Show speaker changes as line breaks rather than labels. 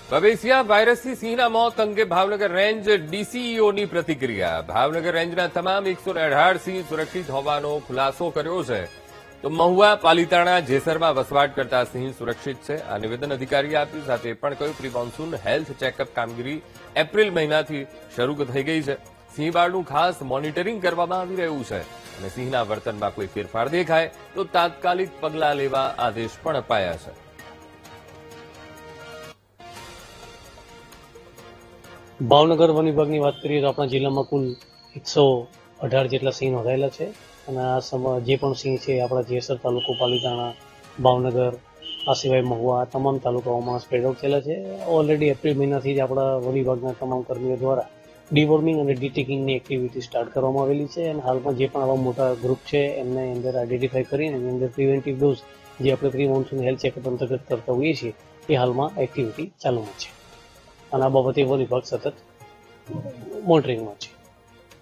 બવેસિયા વાયરસથી સિંહના મોત અંગે ભાવનગર રેન્જ ડીસીઈઓની પ્રતિક્રિયા. ભાવનગર રેન્જના તમામ 118 સિંહ સુરક્ષિત હોવાનો ખુલાસો કર્યો છે. તો મહુવા, પાલીતાણા, જેસરમાં વસવાટ કરતા સિંહ સુરક્ષિત છે. આ નિવેદન અધિકારીએ આપ્યું. સાથે એ પણ કહ્યું પ્રી મોન્સૂન હેલ્થ ચેકઅપ કામગીરી એપ્રિલ મહિનાથી શરૂ થઈ ગઈ છે. સિંહબાળનું ખાસ મોનિટરિંગ કરવામાં આવી રહ્યું છે અને સિંહના વર્તનમાં કોઈ ફેરફાર દેખાય તો તાત્કાલિક પગલાં લેવા આદેશ પણ અપાયા છે.
ભાવનગર વન વિભાગની વાત કરીએ તો આપણા જિલ્લામાં કુલ 118 જેટલા સિંહ નોંધાયેલા છે અને આ જે પણ સિંહ છે આપણા જેસર તાલુકો, પાલીતાણા, ભાવનગર, આ સિવાય મહુવા, આ તમામ તાલુકાઓમાં સ્પ્રેડ આઉટ થયેલા છે. ઓલરેડી એપ્રિલ મહિનાથી જ આપણા વન વિભાગના તમામ કર્મીઓ દ્વારા ડીવોર્મિંગ અને ડીટેકિંગની એક્ટિવિટી સ્ટાર્ટ કરવામાં આવેલી છે અને હાલમાં જે પણ આવા મોટા ગ્રુપ છે એમને અંદર આઈડેન્ટિફાઈ કરીને એની અંદર પ્રિવેન્ટિવ ડોઝ જે આપણે પ્રી મોન્સૂન હેલ્થ ચેકઅપ અંતર્ગત કરતા હોઈએ છીએ એ હાલમાં એક્ટિવિટી ચાલુમાં છે અને આ બાબતે વન વિભાગ સતત મોનિટરિંગમાં છે.